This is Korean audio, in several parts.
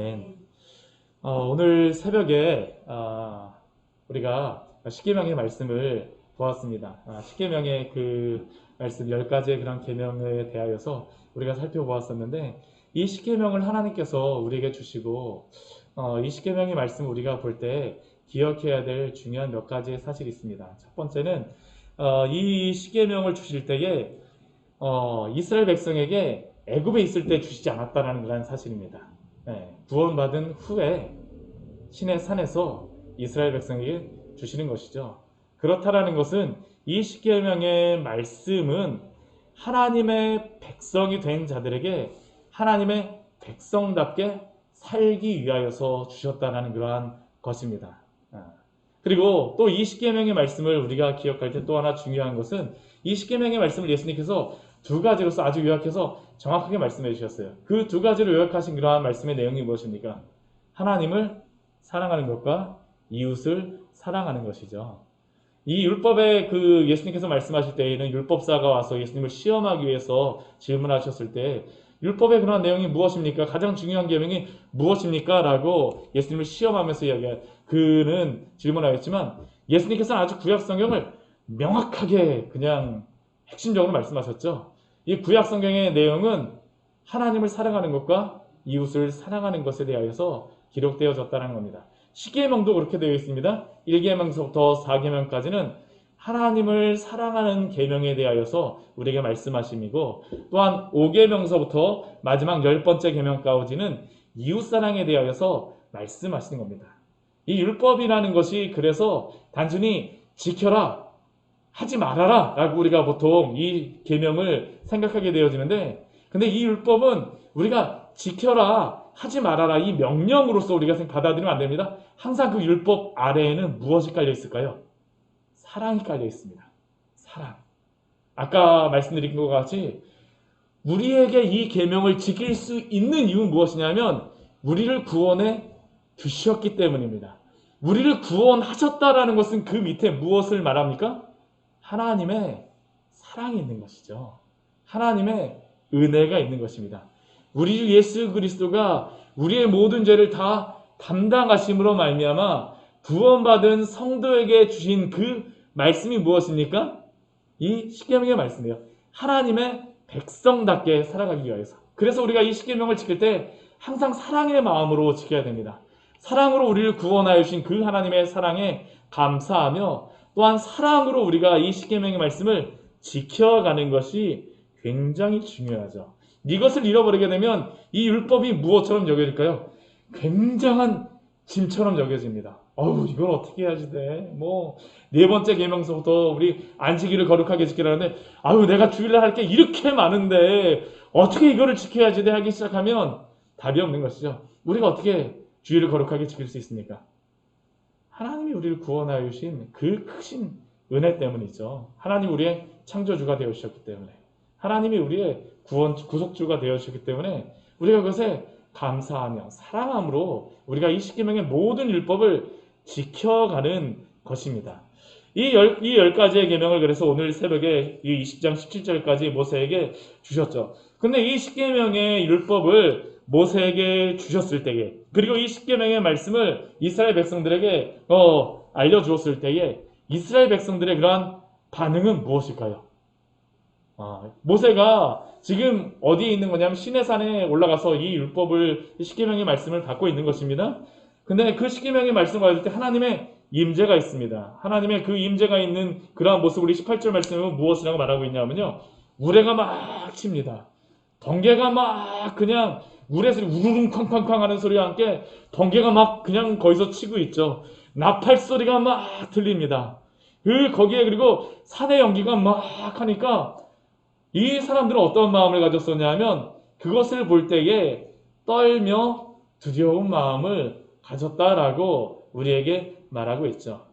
아멘. 오늘 새벽에 우리가 십계명의 말씀을 보았습니다. 십계명의 그 말씀 10가지의 그런 계명에 대하여서 우리가 살펴보았었는데, 이 십계명을 하나님께서 우리에게 주시고 이 십계명의 말씀을 우리가 볼 때 기억해야 될 중요한 몇 가지의 사실이 있습니다. 첫 번째는 이 십계명을 주실 때에 이스라엘 백성에게 애굽에 있을 때 주시지 않았다는 그런 사실입니다. 구원받은 후에 신의 산에서 이스라엘 백성에게 주시는 것이죠. 그렇다라는 것은 이 십계명의 말씀은 하나님의 백성이 된 자들에게 하나님의 백성답게 살기 위하여서 주셨다는 그러한 것입니다. 그리고 또 이 십계명의 말씀을 우리가 기억할 때 또 하나 중요한 것은 이 십계명의 말씀을 예수님께서 두 가지로서 아주 요약해서 정확하게 말씀해 주셨어요. 그 두 가지로 요약하신 그러한 말씀의 내용이 무엇입니까? 하나님을 사랑하는 것과 이웃을 사랑하는 것이죠. 이 율법에 그 예수님께서 말씀하실 때에는 율법사가 와서 예수님을 시험하기 위해서 질문하셨을 때 율법의 그런 내용이 무엇입니까? 가장 중요한 계명이 무엇입니까? 라고 예수님을 시험하면서 그는 질문하였지만 예수님께서는 아주 구약 성경을 명확하게 그냥 핵심적으로 말씀하셨죠. 이 구약 성경의 내용은 하나님을 사랑하는 것과 이웃을 사랑하는 것에 대하여서 기록되어졌다는 겁니다. 십계명도 그렇게 되어 있습니다. 1계명서부터 4계명까지는 하나님을 사랑하는 계명에 대하여서 우리에게 말씀하심이고, 또한 5계명서부터 마지막 10번째 계명까지는 이웃사랑에 대하여서 말씀하시는 겁니다. 이 율법이라는 것이 그래서 단순히 지켜라, 하지 말아라 라고 우리가 보통 이 계명을 생각하게 되어지는데, 근데 이 율법은 우리가 지켜라, 하지 말아라 이 명령으로서 우리가 받아들이면 안 됩니다. 항상 그 율법 아래에는 무엇이 깔려 있을까요? 사랑이 깔려 있습니다. 사랑. 아까 말씀드린 것 같이 우리에게 이 계명을 지킬 수 있는 이유는 무엇이냐면 우리를 구원해 주셨기 때문입니다. 우리를 구원하셨다라는 것은 그 밑에 무엇을 말합니까? 하나님의 사랑이 있는 것이죠. 하나님의 은혜가 있는 것입니다. 우리 주 예수 그리스도가 우리의 모든 죄를 다 담당하심으로 말미암아 구원받은 성도에게 주신 그 말씀이 무엇입니까? 이 십계명의 말씀이에요. 하나님의 백성답게 살아가기 위해서. 그래서 우리가 이 십계명을 지킬 때 항상 사랑의 마음으로 지켜야 됩니다. 사랑으로 우리를 구원하여 주신 그 하나님의 사랑에 감사하며, 또한 사랑으로 우리가 이 십계명의 말씀을 지켜가는 것이 굉장히 중요하죠. 이것을 잃어버리게 되면 이 율법이 무엇처럼 여겨질까요? 굉장한 짐처럼 여겨집니다. 이걸 어떻게 해야지 돼? 네 번째 계명서부터 우리 안식일을 거룩하게 지키라는데, 내가 주일날 할 게 이렇게 많은데 어떻게 이거를 지켜야지 돼? 하기 시작하면 답이 없는 것이죠. 우리가 어떻게 주일을 거룩하게 지킬 수 있습니까? 하나님이 우리를 구원하여 주신 그 크신 은혜 때문이죠. 하나님 우리의 창조주가 되어 주셨기 때문에, 하나님이 우리의 구속주가 되어 주셨기 때문에 우리가 그것에 감사하며 사랑함으로 우리가 이 십계명의 모든 율법을 지켜가는 것입니다. 이 10가지의 계명을 그래서 오늘 새벽에 이 20장 17절까지 모세에게 주셨죠. 근데 이 십계명의 율법을 모세에게 주셨을 때에, 그리고 이 십계명의 말씀을 이스라엘 백성들에게 알려주었을 때에 이스라엘 백성들의 그러한 반응은 무엇일까요? 모세가 지금 어디에 있는 거냐면 시내산에 올라가서 이 율법을, 이 십계명의 말씀을 받고 있는 것입니다. 근데 그 십계명의 말씀을 받을 때 하나님의 임재가 있습니다. 하나님의 그 임재가 있는 그러한 모습, 우리 18절 말씀은 무엇이라고 말하고 있냐면요, 우레가 막 칩니다. 번개가 막 그냥 우레 소리 우르릉 쾅쾅쾅 하는 소리와 함께 번개가 막 그냥 거기서 치고 있죠. 나팔 소리가 막 들립니다. 거기에 그리고 산의 연기가 막 하니까 이 사람들은 어떤 마음을 가졌었냐면 그것을 볼 때에 떨며 두려운 마음을 가졌다라고 우리에게 말하고 있죠.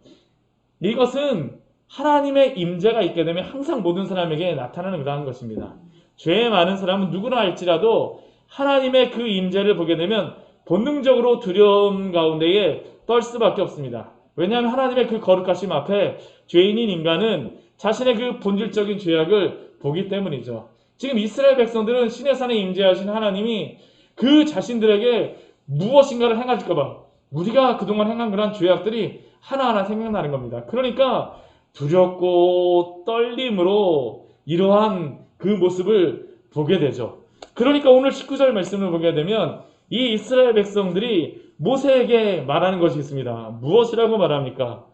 이것은 하나님의 임재가 있게 되면 항상 모든 사람에게 나타나는 그러한 것입니다. 죄 많은 사람은 누구나 할지라도 하나님의 그 임재를 보게 되면 본능적으로 두려움 가운데에 떨 수밖에 없습니다. 왜냐하면 하나님의 그 거룩하심 앞에 죄인인 인간은 자신의 그 본질적인 죄악을 보기 때문이죠. 지금 이스라엘 백성들은 시내산에 임재하신 하나님이 그 자신들에게 무엇인가를 행하실까 봐 우리가 그동안 행한 그런 죄악들이 하나하나 생각나는 겁니다. 그러니까 두렵고 떨림으로 이러한 그 모습을 보게 되죠. 그러니까 오늘 19절 말씀을 보게 되면 이 이스라엘 백성들이 모세에게 말하는 것이 있습니다. 무엇이라고 말합니까?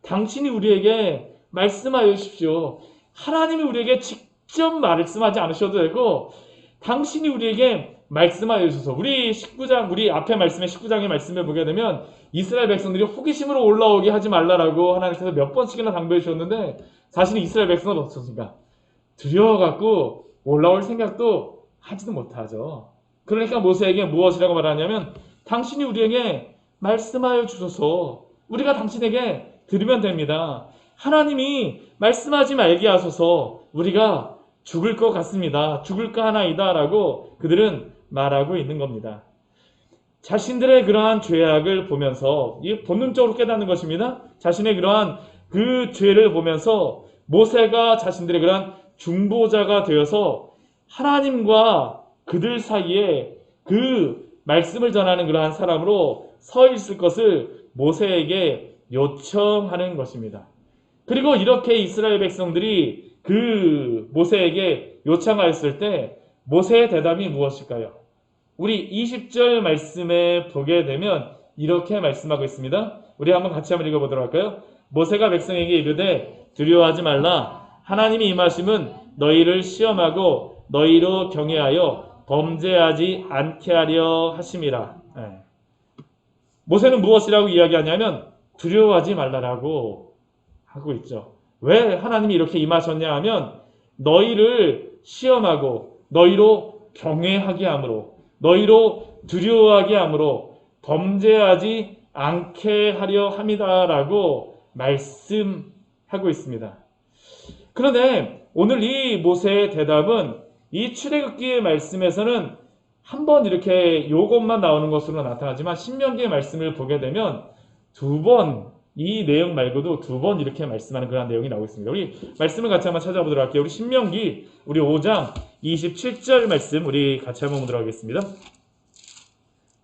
당신이 우리에게 말씀하여 주십시오. 하나님이 우리에게 직접 말씀하지 않으셔도 되고 당신이 우리에게 말씀하여 주셔서 우리 19장 우리 앞에 말씀의 19장의 말씀을 보게 되면 이스라엘 백성들이 호기심으로 올라오게 하지 말라라고 하나님께서 몇 번씩이나 당부해 주셨는데 사실은 이스라엘 백성은 어떻습니까? 두려워갖고 올라올 생각도 하지도 못하죠. 그러니까 모세에게 무엇이라고 말하냐면 당신이 우리에게 말씀하여 주셔서 우리가 당신에게 들으면 됩니다. 하나님이 말씀하지 말게 하소서 우리가 죽을 것 같습니다. 죽을까 하나이다 라고 그들은 말하고 있는 겁니다. 자신들의 그러한 죄악을 보면서 이 본능적으로 깨닫는 것입니다. 자신의 그러한 그 죄를 보면서 모세가 자신들의 그러한 중보자가 되어서 하나님과 그들 사이에 그 말씀을 전하는 그러한 사람으로 서 있을 것을 모세에게 요청하는 것입니다. 그리고 이렇게 이스라엘 백성들이 그 모세에게 요청하였을 때 모세의 대답이 무엇일까요? 우리 20절 말씀에 보게 되면 이렇게 말씀하고 있습니다. 우리 한번 같이 한번 읽어보도록 할까요? 모세가 백성에게 이르되 두려워하지 말라. 하나님이 임하심은 너희를 시험하고 너희로 경외하여 범죄하지 않게 하려 하심이라. 모세는 무엇이라고 이야기하냐면 두려워하지 말라라고 하고 있죠. 왜 하나님이 이렇게 임하셨냐 하면 너희를 시험하고 너희로 경외하게 함으로 너희로 두려워하게 함으로 범죄하지 않게 하려 함이다라고 말씀하고 있습니다. 그런데 오늘 이 모세의 대답은 이 출애굽기의 말씀에서는 한 번 이렇게 요것만 나오는 것으로 나타나지만 신명기의 말씀을 보게 되면 두 번 이 내용 말고도 두 번 이렇게 말씀하는 그런 내용이 나오고 있습니다. 우리 말씀을 같이 한번 찾아보도록 할게요. 우리 신명기 우리 5장 27절 말씀 우리 같이 한번 보도록 하겠습니다.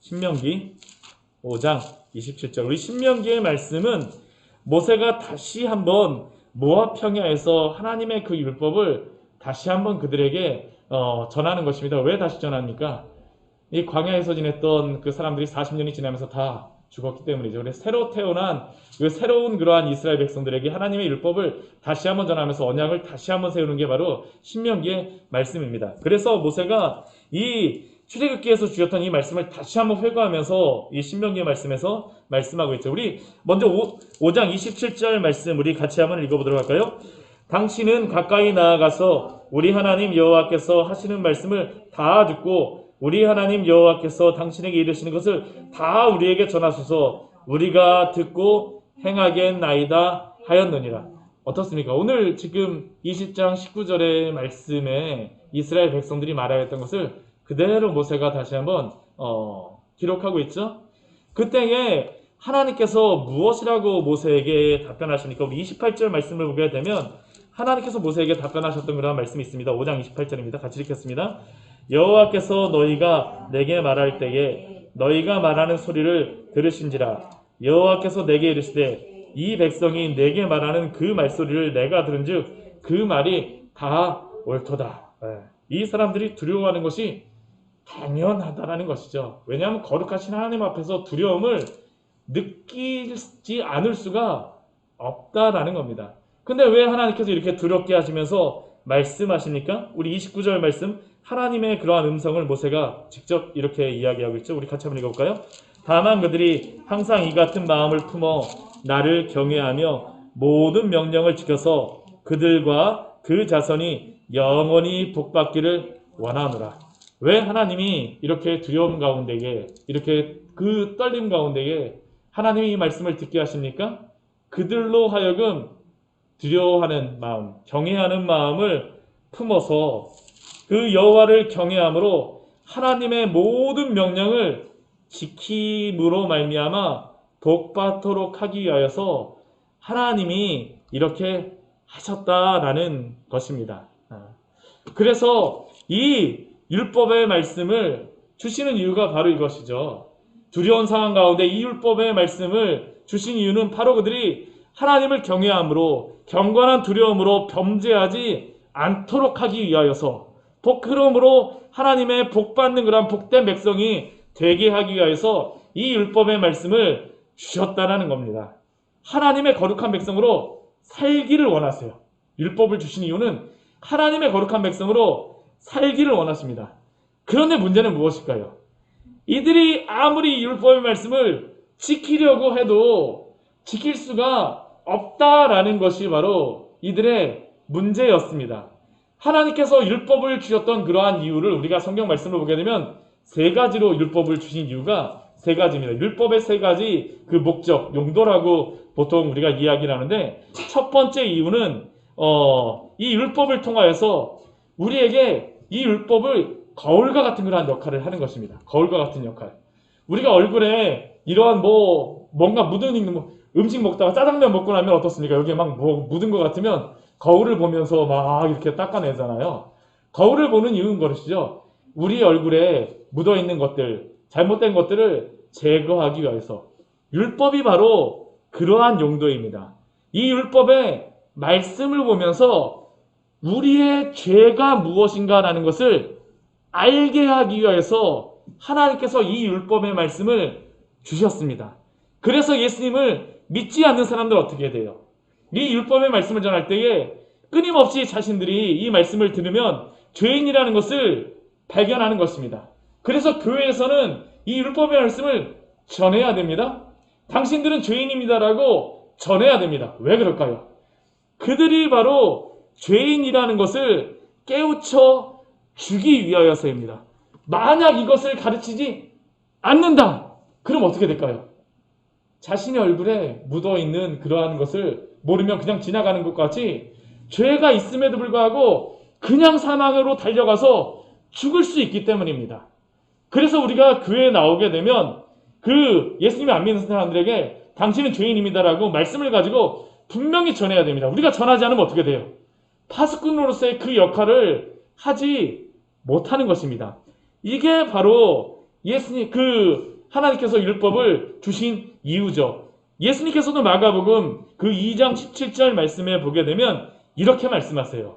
신명기 5장 27절 우리 신명기의 말씀은 모세가 다시 한번 모압 평야에서 하나님의 그 율법을 다시 한번 그들에게 전하는 것입니다. 왜 다시 전합니까? 이 광야에서 지냈던 그 사람들이 40년이 지나면서 다 죽었기 때문이죠. 그래서 새로 태어난 그 새로운 그러한 이스라엘 백성들에게 하나님의 율법을 다시 한번 전하면서 언약을 다시 한번 세우는 게 바로 신명기의 말씀입니다. 그래서 모세가 이 출애굽기에서 주셨던 이 말씀을 다시 한번 회고하면서 이 신명기의 말씀에서 말씀하고 있죠. 우리 먼저 5장 27절 말씀 우리 같이 한번 읽어보도록 할까요? 당신은 가까이 나아가서 우리 하나님 여호와께서 하시는 말씀을 다 듣고 우리 하나님 여호와께서 당신에게 이르시는 것을 다 우리에게 전하소서 우리가 듣고 행하겠나이다 하였느니라. 어떻습니까? 오늘 지금 20장 19절의 말씀에 이스라엘 백성들이 말하였던 것을 그대로 모세가 다시 한번 기록하고 있죠. 그때에 하나님께서 무엇이라고 모세에게 답변하십니까? 우리 28절 말씀을 보게 되면 하나님께서 모세에게 답변하셨던 그런 말씀이 있습니다. 5장 28절입니다. 같이 읽겠습니다. 여호와께서 너희가 내게 말할 때에 너희가 말하는 소리를 들으신지라. 여호와께서 내게 이르시되 이 백성이 내게 말하는 그 말소리를 내가 들은즉 그 말이 다 옳도다. 이 사람들이 두려워하는 것이 당연하다라는 것이죠. 왜냐하면 거룩하신 하나님 앞에서 두려움을 느끼지 않을 수가 없다라는 겁니다. 근데 왜 하나님께서 이렇게 두렵게 하시면서 말씀하십니까? 우리 29절 말씀 하나님의 그러한 음성을 모세가 직접 이렇게 이야기하고 있죠. 우리 같이 한번 읽어볼까요? 다만 그들이 항상 이 같은 마음을 품어 나를 경외하며 모든 명령을 지켜서 그들과 그 자손이 영원히 복받기를 원하노라. 왜 하나님이 이렇게 두려움 가운데에 이렇게 그 떨림 가운데에 하나님이 이 말씀을 듣게 하십니까? 그들로 하여금 두려워하는 마음, 경외하는 마음을 품어서 그 여호와를 경외함으로 하나님의 모든 명령을 지킴으로 말미암아 복받도록 하기 위하여서 하나님이 이렇게 하셨다라는 것입니다. 그래서 이 율법의 말씀을 주시는 이유가 바로 이것이죠. 두려운 상황 가운데 이 율법의 말씀을 주신 이유는 바로 그들이 하나님을 경외함으로 경건한 두려움으로 범죄하지 않도록 하기 위하여서 그러므로 하나님의 복받는 그런 복된 백성이 되게 하기 위하여서 이 율법의 말씀을 주셨다라는 겁니다. 하나님의 거룩한 백성으로 살기를 원하세요. 율법을 주신 이유는 하나님의 거룩한 백성으로 살기를 원하십니다. 그런데 문제는 무엇일까요? 이들이 아무리 이 율법의 말씀을 지키려고 해도 지킬 수가 없다라는 것이 바로 이들의 문제였습니다. 하나님께서 율법을 주셨던 그러한 이유를 우리가 성경 말씀을 보게 되면 세 가지로 율법을 주신 이유가 세 가지입니다. 율법의 세 가지 그 목적, 용도라고 보통 우리가 이야기를 하는데, 첫 번째 이유는 이 율법을 통하여서 우리에게 이 율법을 거울과 같은 그러한 역할을 하는 것입니다. 거울과 같은 역할. 우리가 얼굴에 이러한 뭔가 묻은 음식 먹다가 짜장면 먹고 나면 어떻습니까? 여기에 막 묻은 것 같으면 거울을 보면서 막 이렇게 닦아내잖아요. 거울을 보는 이유는 것이죠. 우리 얼굴에 묻어있는 것들, 잘못된 것들을 제거하기 위해서. 율법이 바로 그러한 용도입니다. 이 율법의 말씀을 보면서 우리의 죄가 무엇인가라는 것을 알게 하기 위해서 하나님께서 이 율법의 말씀을 주셨습니다. 그래서 예수님을 믿지 않는 사람들 어떻게 돼요? 이 율법의 말씀을 전할 때에 끊임없이 자신들이 이 말씀을 들으면 죄인이라는 것을 발견하는 것입니다. 그래서 교회에서는 이 율법의 말씀을 전해야 됩니다. 당신들은 죄인입니다라고 전해야 됩니다. 왜 그럴까요? 그들이 바로 죄인이라는 것을 깨우쳐 주기 위하여서입니다. 만약 이것을 가르치지 않는다, 그럼 어떻게 될까요? 자신의 얼굴에 묻어있는 그러한 것을 모르면 그냥 지나가는 것 같이 죄가 있음에도 불구하고 그냥 사망으로 달려가서 죽을 수 있기 때문입니다. 그래서 우리가 교회에 나오게 되면 그 예수님을 안 믿는 사람들에게 당신은 죄인입니다라고 말씀을 가지고 분명히 전해야 됩니다. 우리가 전하지 않으면 어떻게 돼요? 파수꾼으로서의 그 역할을 하지 못하는 것입니다. 이게 바로 예수님, 하나님께서 율법을 주신 이유죠. 예수님께서도 마가복음 그 2장 17절 말씀에 보게 되면 이렇게 말씀하세요.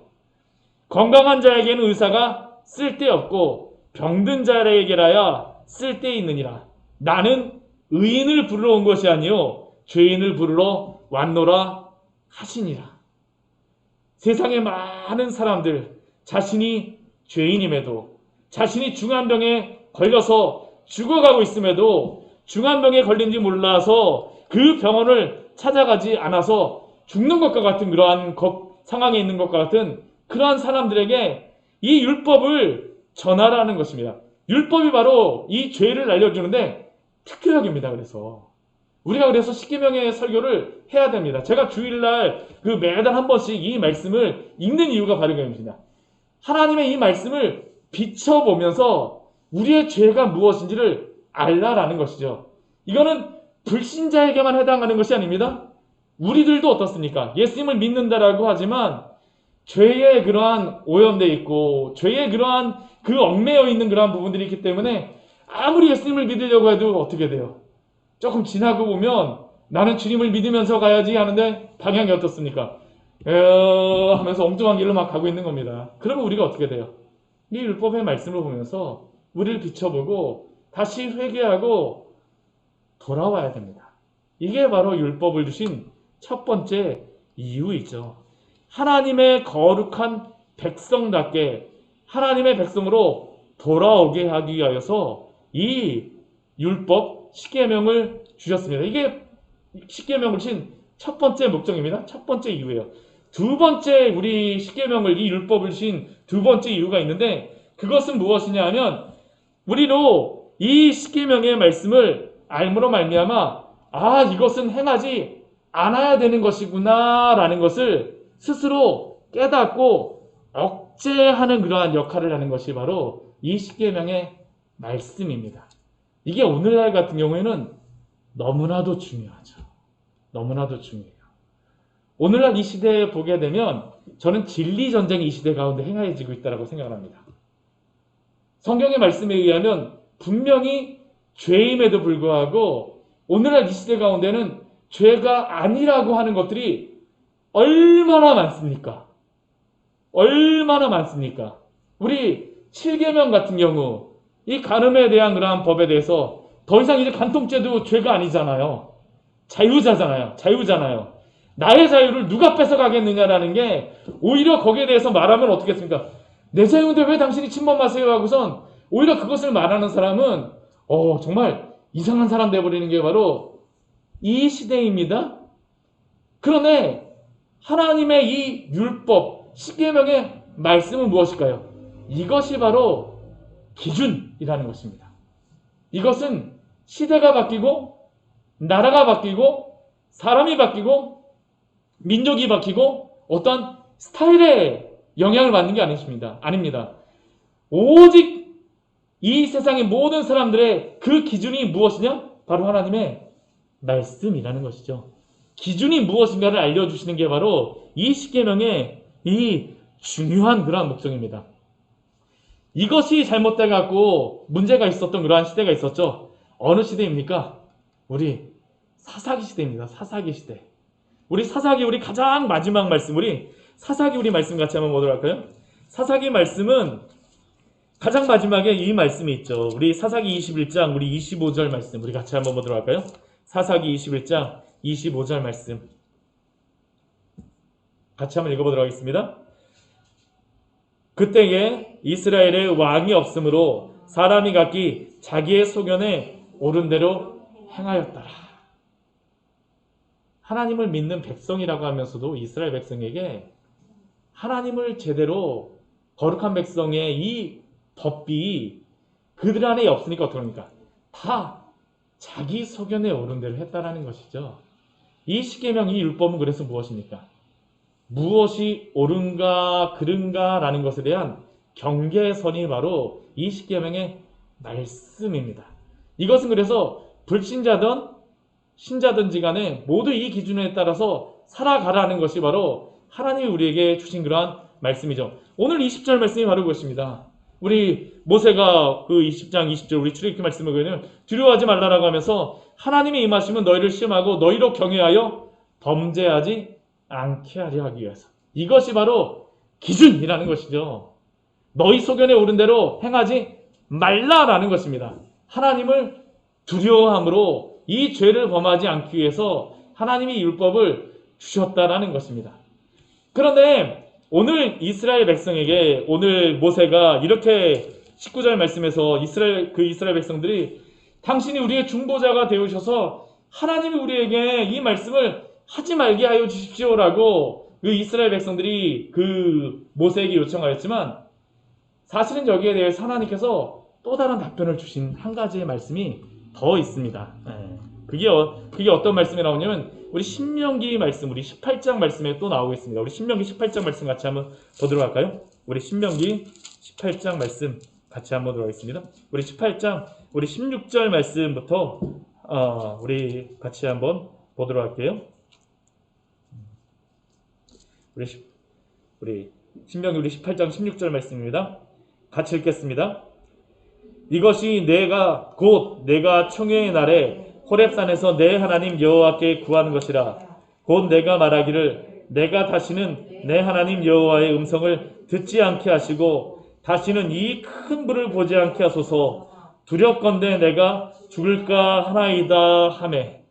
건강한 자에게는 의사가 쓸데없고 병든 자에게라야 쓸데있느니라. 나는 의인을 부르러 온 것이 아니요 죄인을 부르러 왔노라 하시니라. 세상에 많은 사람들 자신이 죄인임에도, 자신이 중환병에 걸려서 죽어가고 있음에도, 중환병에 걸린지 몰라서 그 병원을 찾아가지 않아서 죽는 것과 같은 그러한 상황에 있는 것과 같은 그러한 사람들에게 이 율법을 전하라는 것입니다. 율법이 바로 이 죄를 알려주는데 특효약입니다. 그래서 십계명의 설교를 해야 됩니다. 제가 주일날 매달 한 번씩 이 말씀을 읽는 이유가 바로 이겁니다. 하나님의 이 말씀을 비춰보면서 우리의 죄가 무엇인지를 알라라는 것이죠. 이거는 불신자에게만 해당하는 것이 아닙니다. 우리들도 어떻습니까? 예수님을 믿는다라고 하지만 죄에 그러한 오염되어 있고 죄에 그러한 얽매여 있는 그러한 부분들이 있기 때문에 아무리 예수님을 믿으려고 해도 어떻게 돼요? 조금 지나고 보면 나는 주님을 믿으면서 가야지 하는데 방향이 어떻습니까? 하면서 엉뚱한 길로 막 가고 있는 겁니다. 그러면 우리가 어떻게 돼요? 이 율법의 말씀을 보면서 우리를 비춰보고 다시 회개하고 돌아와야 됩니다. 이게 바로 율법을 주신 첫 번째 이유이죠. 하나님의 거룩한 백성답게 하나님의 백성으로 돌아오게 하기 위하여서 이 율법 십계명을 주셨습니다. 이게 십계명을 주신 첫 번째 목적입니다. 첫 번째 이유예요. 두 번째 우리 십계명을 이 율법을 주신 두 번째 이유가 있는데 그것은 무엇이냐 하면 우리로 이 십계명의 말씀을 알므로 말미암아 이것은 행하지 않아야 되는 것이구나 라는 것을 스스로 깨닫고 억제하는 그러한 역할을 하는 것이 바로 이 십계명의 말씀입니다. 이게 오늘날 같은 경우에는 너무나도 중요하죠. 너무나도 중요해요. 오늘날 이 시대에 보게 되면 저는 진리 전쟁이 이 시대 가운데 행해지고 있다고 생각을 합니다. 성경의 말씀에 의하면 분명히 죄임에도 불구하고 오늘날 이 시대 가운데는 죄가 아니라고 하는 것들이 얼마나 많습니까? 얼마나 많습니까? 우리 7계명 같은 경우 이 간음에 대한 그러한 법에 대해서 더 이상 이제 간통죄도 죄가 아니잖아요. 자유잖아요. 나의 자유를 누가 뺏어가겠느냐라는 게 오히려 거기에 대해서 말하면 어떻겠습니까? 내 자유인데 왜 당신이 침범하세요 하고선 오히려 그것을 말하는 사람은 정말 이상한 사람 돼버리는 게 바로 이 시대입니다. 그런데 하나님의 이 율법, 십계명의 말씀은 무엇일까요? 이것이 바로 기준이라는 것입니다. 이것은 시대가 바뀌고 나라가 바뀌고 사람이 바뀌고 민족이 바뀌고 어떤 스타일에 영향을 받는 게 아닙니다. 오직 이 세상의 모든 사람들의 그 기준이 무엇이냐? 바로 하나님의 말씀이라는 것이죠. 기준이 무엇인가를 알려주시는 게 바로 이 십계명의 이 중요한 그러한 목적입니다. 이것이 잘못돼갖고 문제가 있었던 그러한 시대가 있었죠. 어느 시대입니까? 우리 사사기 시대입니다. 사사기 시대. 우리 가장 마지막 말씀, 우리 사사기 우리 말씀 같이 한번 보도록 할까요? 사사기 말씀은 가장 마지막에 이 말씀이 있죠. 우리 사사기 21장 우리 25절 말씀 우리 같이 한번 보도록 할까요? 사사기 21장 25절 말씀 같이 한번 읽어보도록 하겠습니다. 그때에 이스라엘에 왕이 없으므로 사람이 각기 자기의 소견에 옳은 대로 행하였더라. 하나님을 믿는 백성이라고 하면서도 이스라엘 백성에게 하나님을 제대로 거룩한 백성의 이 법이 그들 안에 없으니까 어떡합니까? 다 자기 소견에 옳은 대로 했다라는 것이죠. 이 십계명, 이 율법은 그래서 무엇입니까? 무엇이 옳은가 그른가 라는 것에 대한 경계선이 바로 이 십계명의 말씀입니다. 이것은 그래서 불신자든 신자든지 간에 모두 이 기준에 따라서 살아가라는 것이 바로 하나님이 우리에게 주신 그러한 말씀이죠. 오늘 20절 말씀이 바로 그것입니다. 우리 모세가 그 20장 20절 우리 출애굽기 말씀을 보면 두려워하지 말라라고 하면서 하나님이 임하시면 너희를 시험하고 너희로 경외하여 범죄하지 않게 하려 하기 위해서. 이것이 바로 기준이라는 것이죠. 너희 소견에 오른 대로 행하지 말라라는 것입니다. 하나님을 두려워함으로 이 죄를 범하지 않기 위해서 하나님이 율법을 주셨다라는 것입니다. 그런데 오늘 이스라엘 백성에게 오늘 모세가 이렇게 19절 말씀에서 이스라엘 백성들이 당신이 우리의 중보자가 되어주셔서 하나님이 우리에게 이 말씀을 하지 말게 하여 주십시오라고 그 이스라엘 백성들이 그 모세에게 요청하였지만 사실은 여기에 대해서 하나님께서 또 다른 답변을 주신 한 가지의 말씀이 더 있습니다. 그게 어떤 말씀이 나오냐면 우리 신명기 말씀, 우리 18장 말씀에 또 나오고 있습니다. 우리 신명기 18장 말씀 같이 한번 보도록 할까요? 우리 신명기 18장 말씀 같이 한번 보도록 하겠습니다. 우리 18장, 우리 16절 말씀부터 우리 같이 한번 보도록 할게요. 우리 신명기 우리 18장 16절 말씀입니다. 같이 읽겠습니다. 이것이 내가 청회의 날에 호렙산에서 내 하나님 여호와께 구하는 것이라. 곧 내가 말하기를 내가 다시는 내 하나님 여호와의 음성을 듣지 않게 하시고 다시는 이 큰 불을 보지 않게 하소서. 두렵건대 내가 죽을까 하나이다 하매.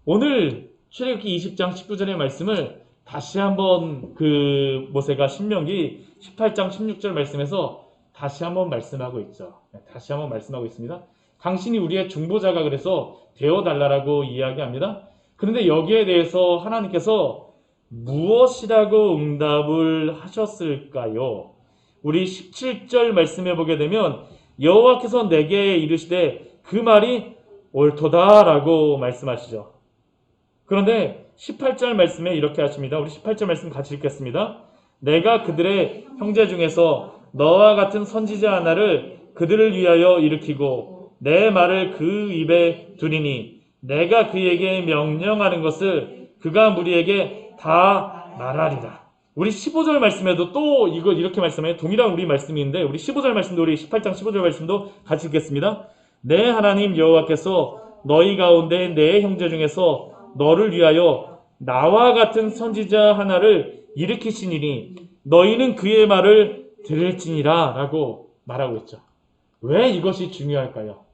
오늘 출애굽기 20장 19절의 말씀을 다시 한번 그 모세가 신명기 18장 16절 말씀에서 다시 한번 말씀하고 있죠. 다시 한번 말씀하고 있습니다. 당신이 우리의 중보자가 그래서 되어달라고 이야기합니다. 그런데 여기에 대해서 하나님께서 무엇이라고 응답을 하셨을까요? 우리 17절 말씀해 보게 되면 여호와께서 내게 이르시되 그 말이 옳도다라고 말씀하시죠. 그런데 18절 말씀에 이렇게 하십니다. 우리 18절 말씀 같이 읽겠습니다. 내가 그들의 형제 중에서 너와 같은 선지자 하나를 그들을 위하여 일으키고 내 말을 그 입에 두리니 내가 그에게 명령하는 것을 그가 무리에게 다 말하리라. 우리 15절 말씀에도 또 이거 이렇게 말씀해요. 동일한 우리 말씀인데 우리 15절 말씀도 우리 18장 15절 말씀도 같이 읽겠습니다. 내 하나님 여호와께서 너희 가운데 내 형제 중에서 너를 위하여 나와 같은 선지자 하나를 일으키시니니 너희는 그의 말을 들을지니라 라고 말하고 있죠. 왜 이것이 중요할까요?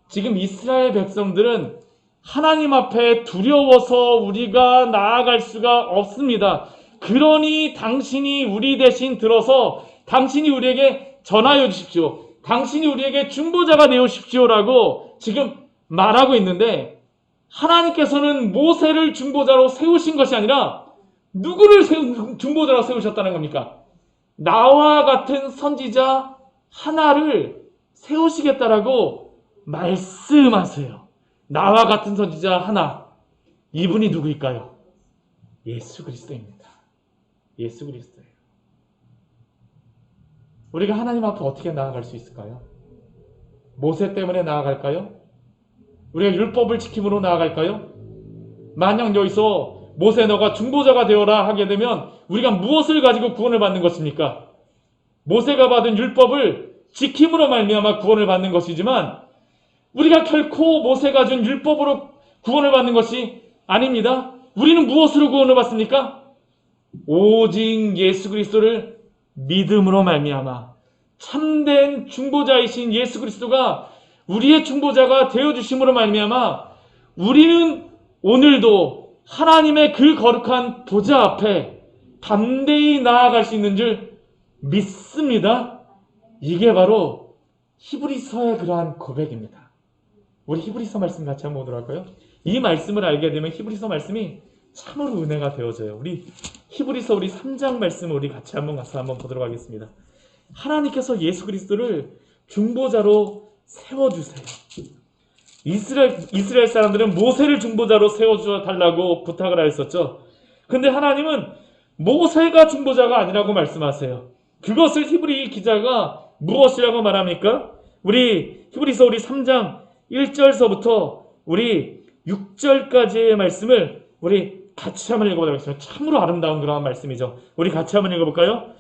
지금 이스라엘 백성들은 하나님 앞에 두려워서 우리가 나아갈 수가 없습니다. 그러니 당신이 우리 대신 들어서 당신이 우리에게 전하여 주십시오. 당신이 우리에게 중보자가 되어 주십시오라고 지금 말하고 있는데, 하나님께서는 모세를 중보자로 세우신 것이 아니라 누구를 중보자로 세우셨다는 겁니까? 나와 같은 선지자 하나를 세우시겠다라고 말씀하세요. 나와 같은 선지자 하나. 이분이 누구일까요? 예수 그리스도입니다. 예수 그리스도예요. 우리가 하나님 앞에 어떻게 나아갈 수 있을까요? 모세 때문에 나아갈까요? 우리가 율법을 지킴으로 나아갈까요? 만약 여기서 모세 너가 중보자가 되어라 하게 되면 우리가 무엇을 가지고 구원을 받는 것입니까? 모세가 받은 율법을 지킴으로 말미암아 구원을 받는 것이지만 우리가 결코 모세가 준 율법으로 구원을 받는 것이 아닙니다. 우리는 무엇으로 구원을 받습니까? 오직 예수 그리스도를 믿음으로 말미암아 참된 중보자이신 예수 그리스도가 우리의 중보자가 되어주심으로 말미암아 우리는 오늘도 하나님의 그 거룩한 보좌 앞에 담대히 나아갈 수 있는 줄 믿습니다. 이게 바로 히브리서의 그러한 고백입니다. 우리 히브리서 말씀 같이 한번 보도록 할까요? 이 말씀을 알게 되면 히브리서 말씀이 참으로 은혜가 되어져요. 우리 히브리서 우리 3장 말씀을 우리 같이 한번 가서 한번 보도록 하겠습니다. 하나님께서 예수 그리스도를 중보자로 세워주세요. 이스라엘 사람들은 모세를 중보자로 세워달라고 부탁을 하였었죠. 근데 하나님은 모세가 중보자가 아니라고 말씀하세요. 그것을 히브리 기자가 무엇이라고 말합니까? 우리 히브리서 우리 3장 1절서부터 우리 6절까지의 말씀을 우리 같이 한번 읽어보도록 하겠습니다. 참으로 아름다운 그런 말씀이죠. 우리 같이 한번 읽어볼까요?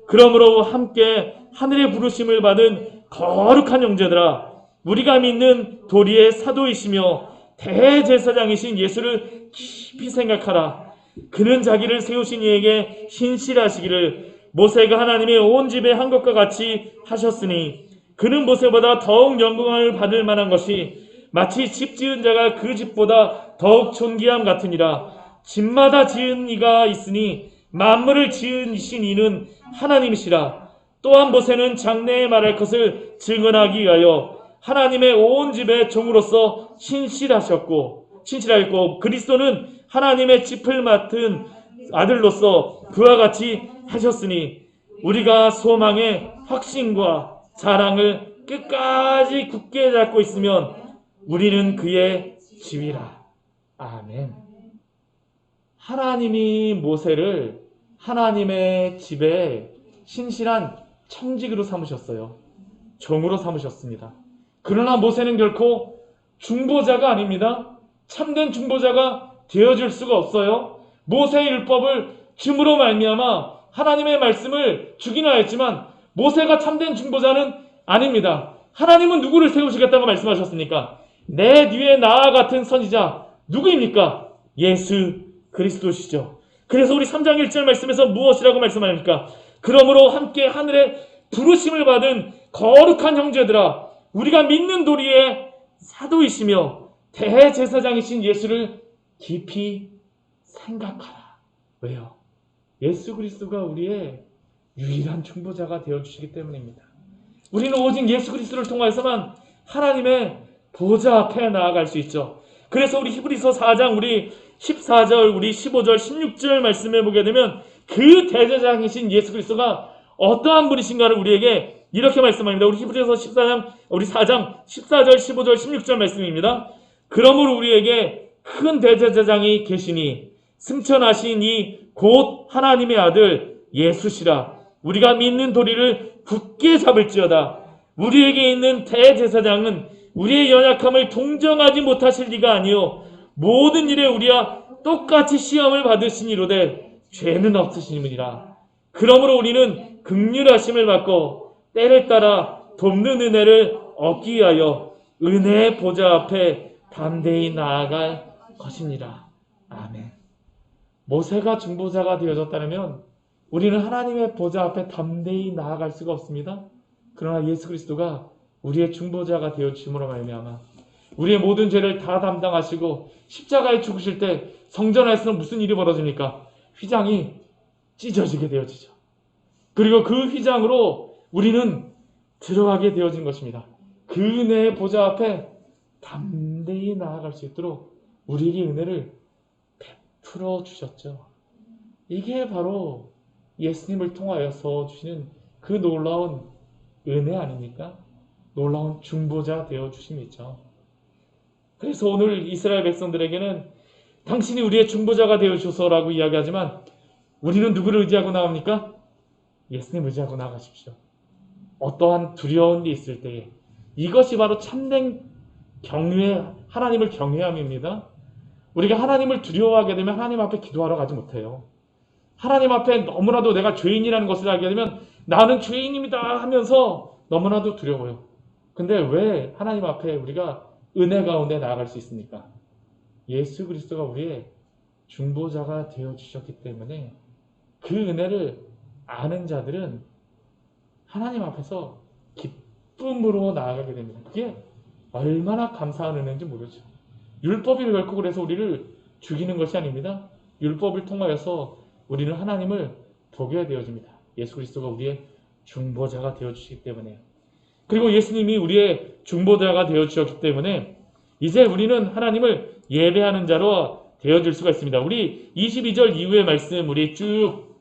그러므로 함께 하늘의 부르심을 받은 거룩한 형제들아, 우리가 믿는 도리의 사도이시며 대제사장이신 예수를 깊이 생각하라. 그는 자기를 세우신 이에게 신실하시기를 모세가 하나님의 온 집에 한 것과 같이 하셨으니 그는 모세보다 더욱 영광을 받을 만한 것이 마치 집 지은 자가 그 집보다 더욱 존귀함 같으니라. 집마다 지은 이가 있으니 만물을 지으신 이는 하나님이시라. 또한 모세는 장래에 말할 것을 증언하기 위하여 하나님의 온 집의 종으로서 신실하였고 그리스도는 하나님의 짚을 맡은 아들로서 그와 같이 하셨으니 우리가 소망의 확신과 자랑을 끝까지 굳게 잡고 있으면 우리는 그의 집이라. 아멘. 하나님이 모세를 하나님의 집에 신실한 청직으로 삼으셨어요. 종으로 삼으셨습니다. 그러나 모세는 결코 중보자가 아닙니다. 참된 중보자가 되어줄 수가 없어요. 모세의 율법을 줌으로 말미암아 하나님의 말씀을 주긴 하였지만 모세가 참된 중보자는 아닙니다. 하나님은 누구를 세우시겠다고 말씀하셨습니까? 내 뒤에 나와 같은 선지자 누구입니까? 예수 그리스도시죠. 그래서 우리 3장 1절 말씀에서 무엇이라고 말씀합니까? 그러므로 함께 하늘의 부르심을 받은 거룩한 형제들아, 우리가 믿는 도리의 사도이시며 대제사장이신 예수를 깊이 생각하라. 왜요? 예수 그리스도가 우리의 유일한 중보자가 되어주시기 때문입니다. 우리는 오직 예수 그리스도를 통해서만 하나님의 보좌 앞에 나아갈 수 있죠. 그래서 우리 히브리서 4장 우리 14절 우리 15절 16절 말씀해 보게 되면 그 대제사장이신 예수 그리스도가 어떠한 분이신가를 우리에게 이렇게 말씀합니다. 우리 히브리서 4장 14절 15절 16절 말씀입니다. 그러므로 우리에게 큰 대제사장이 계시니 승천하신 이 곧 하나님의 아들 예수시라. 우리가 믿는 도리를 굳게 잡을지어다. 우리에게 있는 대제사장은 우리의 연약함을 동정하지 못하실 리가 아니요 모든 일에 우리와 똑같이 시험을 받으시니로되 죄는 없으시니라. 그러므로 우리는 긍휼하심을 받고 때를 따라 돕는 은혜를 얻기 위하여 은혜의 보좌 앞에 담대히 나아갈 것이니라. 아멘. 모세가 중보자가 되어졌다면 우리는 하나님의 보좌 앞에 담대히 나아갈 수가 없습니다. 그러나 예수 그리스도가 우리의 중보자가 되어주심으로 말미암아 우리의 모든 죄를 다 담당하시고 십자가에 죽으실 때 성전에서는 무슨 일이 벌어집니까? 휘장이 찢어지게 되어지죠. 그리고 그 휘장으로 우리는 들어가게 되어진 것입니다. 그 은혜의 보좌 앞에 담대히 나아갈 수 있도록 우리에게 은혜를 베풀어 주셨죠. 이게 바로 예수님을 통하여서 주시는 그 놀라운 은혜 아닙니까? 놀라운 중보자 되어 주심이죠. 그래서 오늘 이스라엘 백성들에게는 당신이 우리의 중보자가 되어 주소서라고 이야기하지만 우리는 누구를 의지하고 나갑니까? 예수님 의지하고 나가십시오. 어떠한 두려운 일이 있을 때에 이것이 바로 참된 경외, 하나님을 경외함입니다. 우리가 하나님을 두려워하게 되면 하나님 앞에 기도하러 가지 못해요. 하나님 앞에 너무나도 내가 죄인이라는 것을 알게 되면 나는 죄인입니다 하면서 너무나도 두려워요. 근데 왜 하나님 앞에 우리가 은혜 가운데 나아갈 수 있습니까? 예수 그리스도가 우리의 중보자가 되어주셨기 때문에 그 은혜를 아는 자들은 하나님 앞에서 기쁨으로 나아가게 됩니다. 그게 얼마나 감사한 은혜인지 모르죠. 율법이 결코 그래서 우리를 죽이는 것이 아닙니다. 율법을 통하여서 우리는 하나님을 보게 되어집니다. 예수 그리스도가 우리의 중보자가 되어주시기 때문에. 그리고 예수님이 우리의 중보자가 되어주셨기 때문에 이제 우리는 하나님을 예배하는 자로 되어질 수가 있습니다. 우리 22절 이후의 말씀 우리 쭉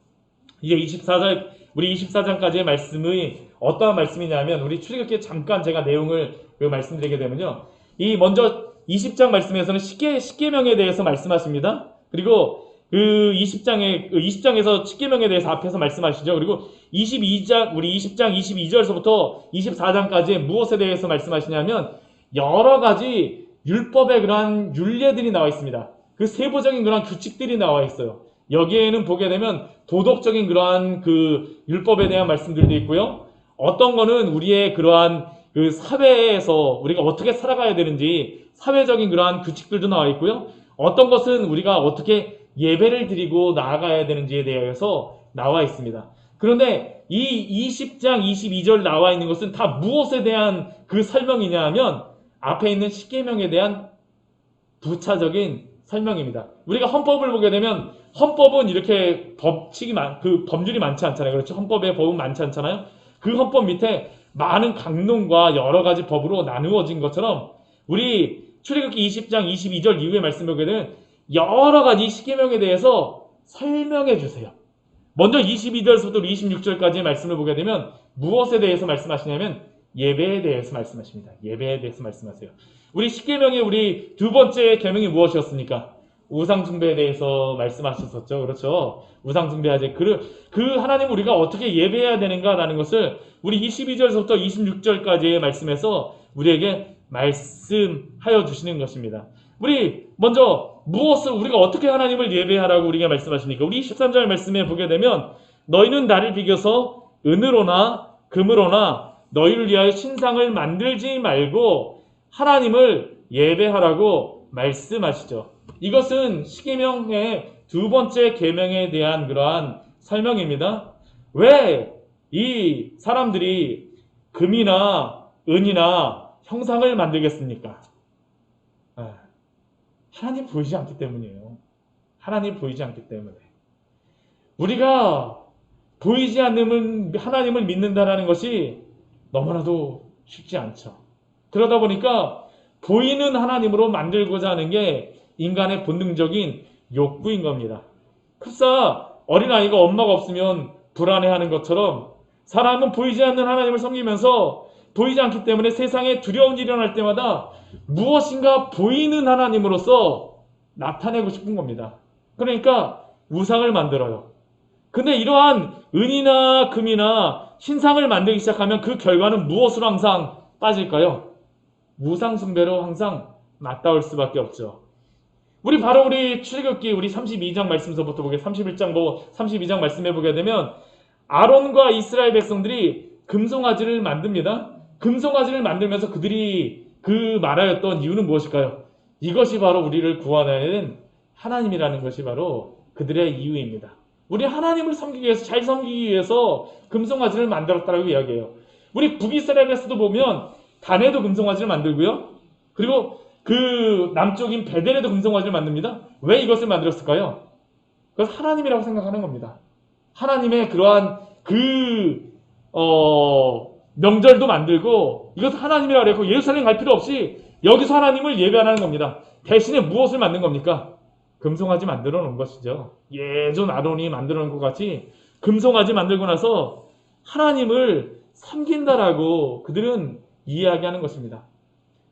이제 24장까지의 말씀이 어떠한 말씀이냐면 우리 출애굽기에 잠깐 제가 내용을 말씀드리게 되면요. 이 먼저 20장 말씀에서는 십계명에 대해서 말씀하십니다. 그리고 그 20장에서 십계명에 대해서 앞에서 말씀하시죠. 그리고 22장 우리 20장 22절에서부터 24장까지 무엇에 대해서 말씀하시냐면 여러 가지 율법의 그러한 율례들이 나와 있습니다. 그 세부적인 그러한 규칙들이 나와 있어요. 여기에는 보게 되면 도덕적인 그러한 그 율법에 대한 말씀들도 있고요. 어떤 거는 우리의 그러한 그 사회에서 우리가 어떻게 살아가야 되는지 사회적인 그러한 규칙들도 나와 있고요. 어떤 것은 우리가 어떻게 예배를 드리고 나아가야 되는지에 대해서 나와 있습니다. 그런데 이 20장 22절 나와 있는 것은 다 무엇에 대한 그 설명이냐 하면 앞에 있는 십계명에 대한 부차적인 설명입니다. 우리가 헌법을 보게 되면 헌법은 이렇게 법률이 많지 않잖아요. 그렇죠? 헌법에 법은 많지 않잖아요. 그 헌법 밑에 많은 강론과 여러 가지 법으로 나누어진 것처럼 우리 출애굽기 20장 22절 이후의 말씀을 보게 되면 여러 가지 십계명에 대해서 설명해 주세요. 먼저 22절부터 26절까지의 말씀을 보게 되면 무엇에 대해서 말씀하시냐면 예배에 대해서 말씀하십니다. 예배에 대해서 말씀하세요. 우리 십계명의 우리 두 번째 계명이 무엇이었습니까? 우상 숭배에 대해서 말씀하셨었죠. 그렇죠? 우상 숭배하지. 그 하나님 우리가 어떻게 예배해야 되는가라는 것을 우리 22절부터 26절까지의 말씀에서 우리에게 말씀하여 주시는 것입니다. 우리 먼저 무엇을 우리가 어떻게 하나님을 예배하라고 우리가 말씀하십니까? 우리 23절 말씀에 보게 되면 너희는 나를 비교서 은으로나 금으로나 너희를 위하여 신상을 만들지 말고 하나님을 예배하라고 말씀하시죠. 이것은 십계명의 두 번째 계명에 대한 그러한 설명입니다. 왜 이 사람들이 금이나 은이나 형상을 만들겠습니까? 하나님 보이지 않기 때문이에요. 하나님 보이지 않기 때문에. 우리가 보이지 않는 하나님을 믿는다는 것이 너무나도 쉽지 않죠. 그러다 보니까 보이는 하나님으로 만들고자 하는 게 인간의 본능적인 욕구인 겁니다. 흡사 어린아이가 엄마가 없으면 불안해하는 것처럼 사람은 보이지 않는 하나님을 섬기면서 보이지 않기 때문에 세상에 두려운 일이 일어날 때마다 무엇인가 보이는 하나님으로서 나타내고 싶은 겁니다. 그러니까 우상을 만들어요. 근데 이러한 은이나 금이나 신상을 만들기 시작하면 그 결과는 무엇으로 항상 빠질까요? 우상 숭배로 항상 맞닿을 수밖에 없죠. 우리 출애굽기 우리 32장 말씀서부터 보게 32장 말씀해 보게 되면 아론과 이스라엘 백성들이 금송아지를 만듭니다. 금송아지를 만들면서 그들이 그 말하였던 이유는 무엇일까요? 이것이 바로 우리를 구원하는 하나님이라는 것이 바로 그들의 이유입니다. 우리 하나님을 섬기기 위해서, 잘 섬기기 위해서 금송아지를 만들었다고 이야기해요. 우리 북이스라엘에서도 보면 단에도 금송아지를 만들고요. 그리고 그 남쪽인 베델에도 금송아지를 만듭니다. 왜 이것을 만들었을까요? 그것은 하나님이라고 생각하는 겁니다. 하나님의 그러한 명절도 만들고 이것은 하나님이라고 그랬고 예루살렘 갈 필요 없이 여기서 하나님을 예배하는 겁니다. 대신에 무엇을 만든 겁니까? 금송아지 만들어 놓은 것이죠. 예전 아론이 만들어 놓은 것 같이 금송아지 만들고 나서 하나님을 섬긴다라고 그들은 이야기하는 것입니다.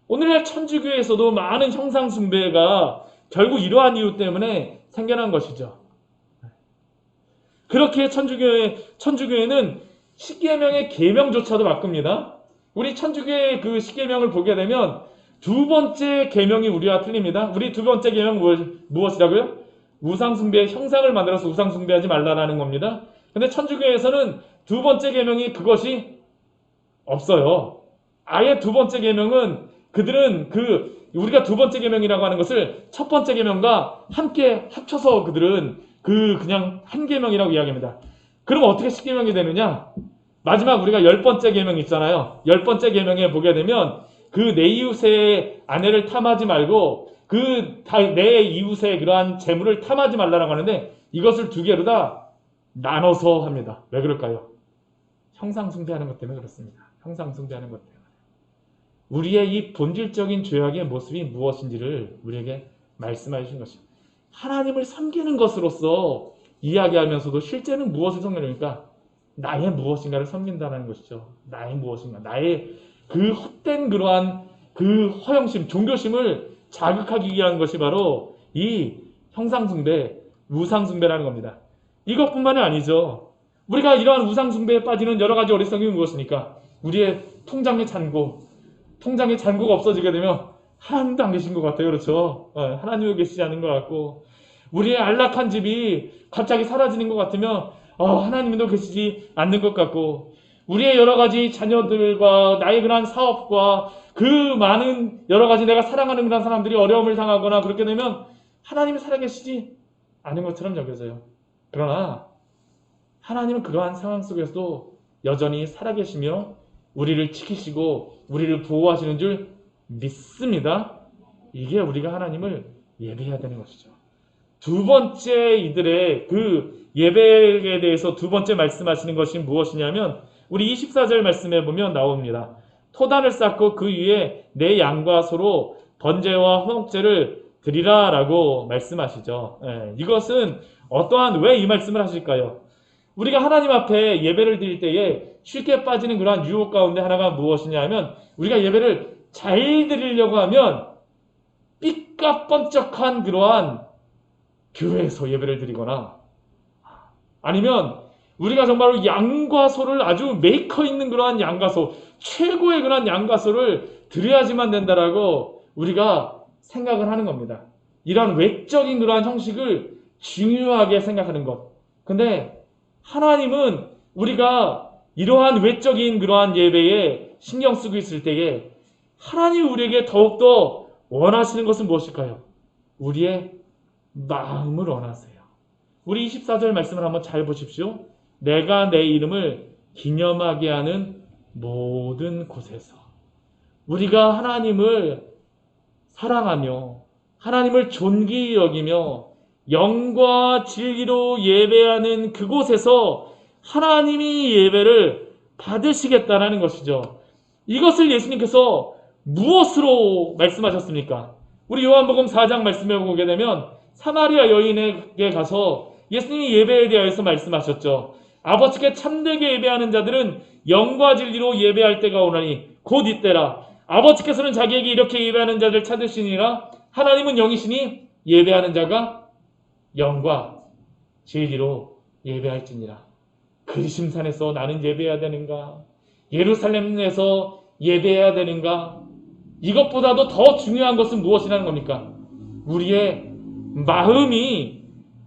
오늘날 천주교에서도 많은 형상 숭배가 결국 이러한 이유 때문에 생겨난 것이죠. 그렇게 천주교회는 십계명의 계명조차도 바꿉니다. 우리 천주교의 그 십계명을 보게 되면 두 번째 계명이 우리와 틀립니다. 우리 두 번째 계명 무엇이라고요? 우상숭배, 형상을 만들어서 우상숭배하지 말라라는 겁니다. 근데 천주교에서는 두 번째 계명이 그것이 없어요. 아예 두 번째 계명은 그들은 우리가 두 번째 계명이라고 하는 것을 첫 번째 계명과 함께 합쳐서 그들은 그냥 한 계명이라고 이야기합니다. 그럼 어떻게 십계명이 되느냐? 마지막 우리가 10번째 계명 있잖아요. 10번째 계명에 보게 되면 내 이웃의 아내를 탐하지 말고 내 이웃의 그러한 재물을 탐하지 말라라고 하는데 이것을 두 개로 다 나눠서 합니다. 왜 그럴까요? 형상 숭배하는 것 때문에 그렇습니다. 형상 숭배하는 것 때문에. 우리의 이 본질적인 죄악의 모습이 무엇인지를 우리에게 말씀해 주신 것입니다. 하나님을 섬기는 것으로서 이야기하면서도 실제는 무엇을 섬기니까 나의 무엇인가를 섬긴다는 것이죠. 나의 무엇인가, 나의 헛된 그러한 허영심, 종교심을 자극하기 위한 것이 바로 이 형상숭배, 우상숭배라는 겁니다. 이것뿐만이 아니죠. 우리가 이러한 우상숭배에 빠지는 여러 가지 어리석음이 무엇입니까? 우리의 통장의 잔고가 없어지게 되면 하나님도 안 계신 것 같아요. 그렇죠? 하나님도 계시지 않은 것 같고 우리의 안락한 집이 갑자기 사라지는 것 같으면 하나님도 계시지 않는 것 같고 우리의 여러 가지 자녀들과 나의 그런 사업과 많은 여러 가지 내가 사랑하는 그런 사람들이 어려움을 당하거나 그렇게 되면 하나님이 살아계시지 않은 것처럼 여겨져요. 그러나 하나님은 그러한 상황 속에서도 여전히 살아계시며 우리를 지키시고 우리를 보호하시는 줄 믿습니다. 이게 우리가 하나님을 예배해야 되는 것이죠. 두 번째 이들의 예배에 대해서 두 번째 말씀하시는 것이 무엇이냐면 우리 24절 말씀에 보면 나옵니다. 토단을 쌓고 그 위에 내 양과 소로 번제와 화목제를 드리라 라고 말씀하시죠. 이것은 왜 이 말씀을 하실까요? 우리가 하나님 앞에 예배를 드릴 때에 쉽게 빠지는 그러한 유혹 가운데 하나가 무엇이냐 하면 우리가 예배를 잘 드리려고 하면 삐까뻔쩍한 그러한 교회에서 예배를 드리거나 아니면 우리가 정말로 양과 소를 아주 메이커 있는 그러한 양과 소, 최고의 그러한 양과 소를 드려야지만 된다라고 우리가 생각을 하는 겁니다. 이러한 외적인 그러한 형식을 중요하게 생각하는 것. 근데 하나님은 우리가 이러한 외적인 그러한 예배에 신경 쓰고 있을 때에 하나님이 우리에게 더욱더 원하시는 것은 무엇일까요? 우리의 마음을 원하세요. 우리 24절 말씀을 한번 잘 보십시오. 내가 내 이름을 기념하게 하는 모든 곳에서 우리가 하나님을 사랑하며 하나님을 존귀히 여기며 영과 진리로 예배하는 그곳에서 하나님이 예배를 받으시겠다라는 것이죠. 이것을 예수님께서 무엇으로 말씀하셨습니까? 우리 요한복음 4장 말씀해 보게 되면 사마리아 여인에게 가서 예수님이 예배에 대해서 말씀하셨죠. 아버지께 참되게 예배하는 자들은 영과 진리로 예배할 때가 오나니 곧 이때라. 아버지께서는 자기에게 이렇게 예배하는 자들 찾으시니라. 하나님은 영이시니 예배하는 자가 영과 진리로 예배할지니라. 그리심산에서 나는 예배해야 되는가? 예루살렘에서 예배해야 되는가? 이것보다도 더 중요한 것은 무엇이라는 겁니까? 우리의 마음이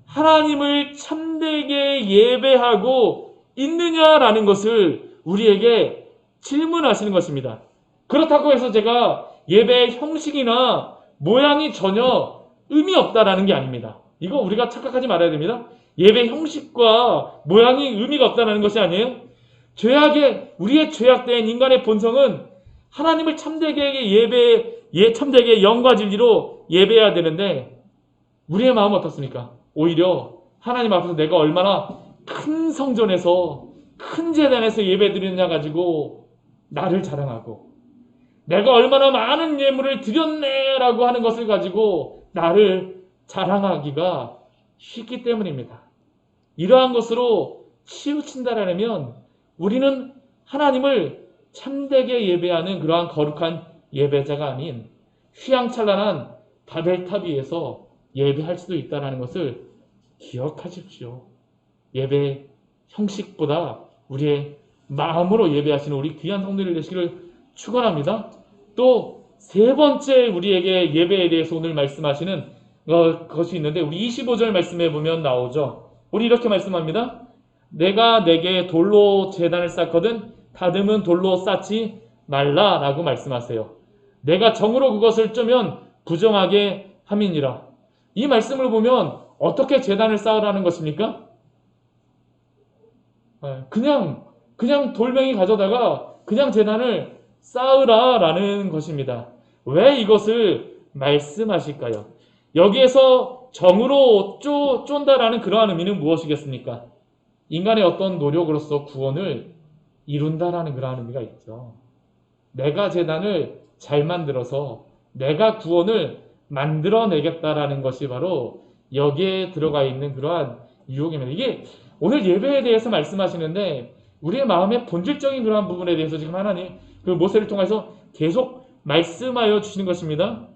하나님을 참되게 예배하고 있느냐라는 것을 우리에게 질문하시는 것입니다. 그렇다고 해서 제가 예배의 형식이나 모양이 전혀 의미 없다라는 게 아닙니다. 이거 우리가 착각하지 말아야 됩니다. 예배 형식과 모양이 의미가 없다는 것이 아니에요. 우리의 죄악된 인간의 본성은 하나님을 참되게 영과 진리로 예배해야 되는데, 우리의 마음은 어떻습니까? 오히려 하나님 앞에서 내가 얼마나 큰 성전에서, 큰 제단에서 예배드리느냐 가지고 나를 자랑하고, 내가 얼마나 많은 예물을 드렸네라고 하는 것을 가지고 나를 자랑하기가 쉽기 때문입니다. 이러한 것으로 치우친다라면 우리는 하나님을 참되게 예배하는 그러한 거룩한 예배자가 아닌 휘황찬란한 바벨탑 위에서 예배할 수도 있다는 것을 기억하십시오. 예배 형식보다 우리의 마음으로 예배하시는 우리 귀한 성도들 되시기를 축원합니다. 또 세 번째 우리에게 예배에 대해서 오늘 말씀하시는 것이 있는데, 우리 25절 말씀에 보면 나오죠. 우리 이렇게 말씀합니다. 내가 내게 돌로 제단을 쌓거든 다듬은 돌로 쌓지 말라라고 말씀하세요. 내가 정으로 그것을 쩌면 부정하게 함이니라. 이 말씀을 보면 어떻게 제단을 쌓으라는 것입니까? 그냥 돌멩이 가져다가 그냥 제단을 쌓으라라는 것입니다. 왜 이것을 말씀하실까요? 여기에서 정으로 쫀다라는 그러한 의미는 무엇이겠습니까? 인간의 어떤 노력으로서 구원을 이룬다라는 그러한 의미가 있죠. 내가 제단을 잘 만들어서 내가 구원을 만들어내겠다라는 것이 바로 여기에 들어가 있는 그러한 유혹입니다. 이게 오늘 예배에 대해서 말씀하시는데, 우리의 마음의 본질적인 그러한 부분에 대해서 지금 하나님 그 모세를 통해서 계속 말씀하여 주시는 것입니다.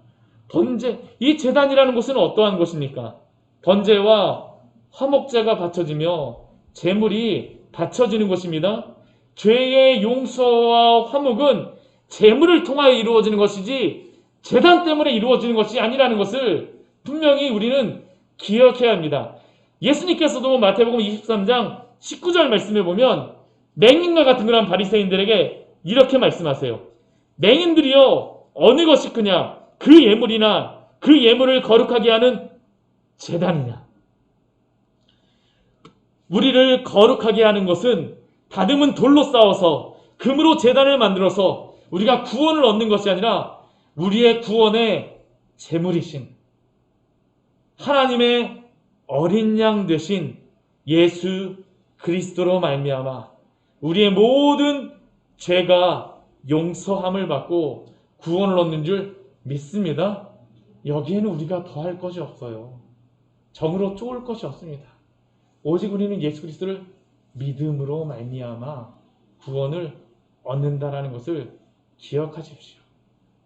이 제단이라는 것은 어떠한 것입니까? 번제와 화목제가 바쳐지며 제물이 바쳐지는 것입니다. 죄의 용서와 화목은 제물을 통하여 이루어지는 것이지 제단 때문에 이루어지는 것이 아니라는 것을 분명히 우리는 기억해야 합니다. 예수님께서도 마태복음 23장 19절 말씀에 보면 맹인과 같은 그런 바리새인들에게 이렇게 말씀하세요. 맹인들이여 어느 것이 크냐? 그 예물이나 그 예물을 거룩하게 하는 제단이냐? 우리를 거룩하게 하는 것은 다듬은 돌로 쌓아서 금으로 제단을 만들어서 우리가 구원을 얻는 것이 아니라 우리의 구원의 제물이신 하나님의 어린 양 되신 예수 그리스도로 말미암아 우리의 모든 죄가 용서함을 받고 구원을 얻는 줄 믿습니다. 여기에는 우리가 더할 것이 없어요. 정으로 쪼을 것이 없습니다. 오직 우리는 예수 그리스도를 믿음으로 말미암아 구원을 얻는다라는 것을 기억하십시오.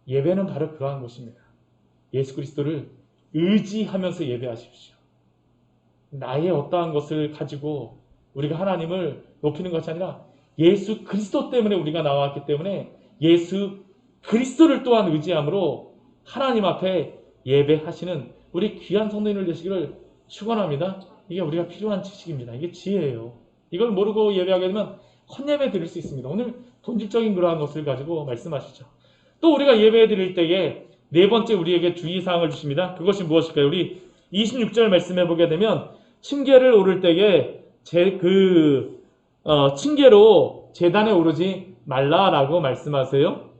예배는 바로 그러한 것입니다. 예수 그리스도를 의지하면서 예배하십시오. 나의 어떠한 것을 가지고 우리가 하나님을 높이는 것이 아니라 예수 그리스도 때문에 우리가 나왔기 때문에 예수 그리스도를 또한 의지함으로 하나님 앞에 예배하시는 우리 귀한 성도님들 되시기를 축원합니다. 이게 우리가 필요한 지식입니다. 이게 지혜예요. 이걸 모르고 예배하게 되면 헛예배 드릴 수 있습니다. 오늘 본질적인 그러한 것을 가지고 말씀하시죠. 또 우리가 예배 드릴 때에 네 번째 우리에게 주의사항을 주십니다. 그것이 무엇일까요? 우리 26절 말씀해 보게 되면 층계를 오를 때에 층계로 제단에 오르지 말라라고 말씀하세요.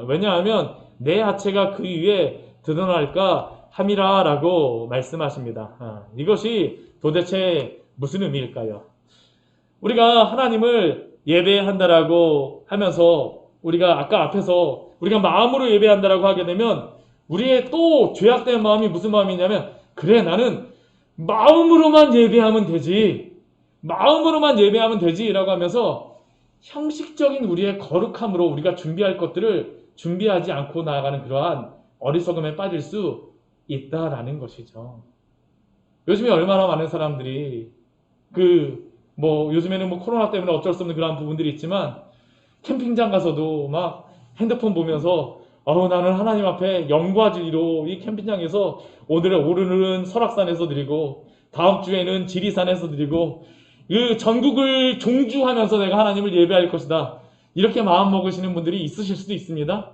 왜냐하면 내 하체가 그 위에 드러날까 함이라라고 말씀하십니다. 이것이 도대체 무슨 의미일까요? 우리가 하나님을 예배한다라고 하면서 우리가 아까 앞에서 우리가 마음으로 예배한다라고 하게 되면 우리의 또 죄악된 마음이 무슨 마음이냐면, 그래 나는 마음으로만 예배하면 되지, 마음으로만 예배하면 되지 라고 하면서 형식적인 우리의 거룩함으로 우리가 준비할 것들을 준비하지 않고 나아가는 그러한 어리석음에 빠질 수 있다라는 것이죠. 요즘에 얼마나 많은 사람들이 요즘에는 코로나 때문에 어쩔 수 없는 그런 부분들이 있지만 캠핑장 가서도 막 핸드폰 보면서 나는 하나님 앞에 영과 진리로 이 캠핑장에서 오늘은 설악산에서 드리고 다음 주에는 지리산에서 드리고 그 전국을 종주하면서 내가 하나님을 예배할 것이다, 이렇게 마음 먹으시는 분들이 있으실 수도 있습니다.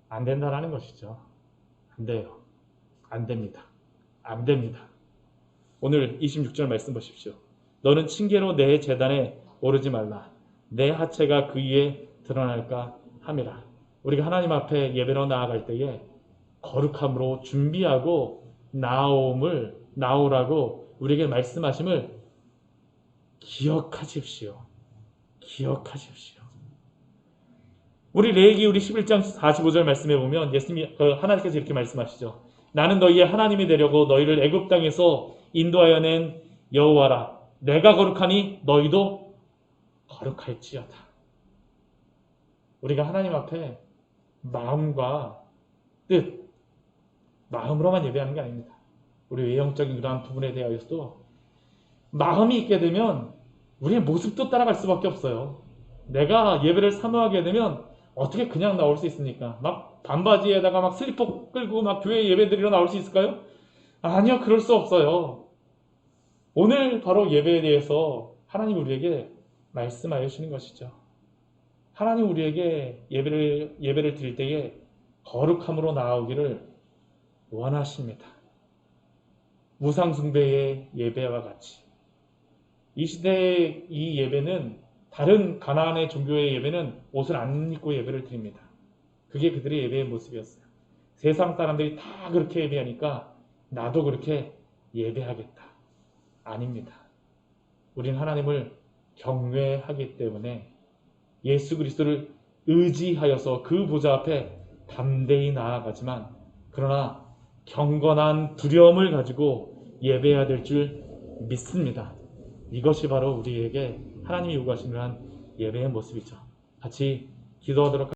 안 된다라는 것이죠. 안 돼요. 안 됩니다. 안 됩니다. 오늘 26절 말씀 보십시오. 너는 징계로 내 제단에 오르지 말라. 내 하체가 그 위에 드러날까 함이라. 우리가 하나님 앞에 예배로 나아갈 때에 거룩함으로 준비하고 나오라고 우리에게 말씀하심을 기억하십시오. 기억하십시오. 우리 레위기 우리 11장 45절 말씀에 보면 예수님이 하나님께서 이렇게 말씀하시죠. 나는 너희의 하나님이 되려고 너희를 애굽 땅에서 인도하여 낸 여호와라. 내가 거룩하니 너희도 거룩할지어다. 우리가 하나님 앞에 마음과 뜻, 마음으로만 예배하는 게 아닙니다. 우리 외형적인 그러한 부분에 대하여서도 마음이 있게 되면 우리의 모습도 따라갈 수밖에 없어요. 내가 예배를 사모하게 되면 어떻게 그냥 나올 수 있습니까? 막 반바지에다가 막 슬리퍼 끌고 막 교회 예배 드리러 나올 수 있을까요? 아니요, 그럴 수 없어요. 오늘 바로 예배에 대해서 하나님 우리에게 말씀하여 주시는 것이죠. 하나님 우리에게 예배를 드릴 때에 거룩함으로 나아오기를 원하십니다. 우상숭배의 예배와 같이 이 시대의 이 예배는 다른 가나안의 종교의 예배는 옷을 안 입고 예배를 드립니다. 그게 그들의 예배의 모습이었어요. 세상 사람들이 다 그렇게 예배하니까 나도 그렇게 예배하겠다. 아닙니다. 우린 하나님을 경외하기 때문에 예수 그리스도를 의지하여서 그 보좌 앞에 담대히 나아가지만 그러나 경건한 두려움을 가지고 예배해야 될 줄 믿습니다. 이것이 바로 우리에게 하나님이 요구하시는 예배의 모습이죠. 같이 기도하도록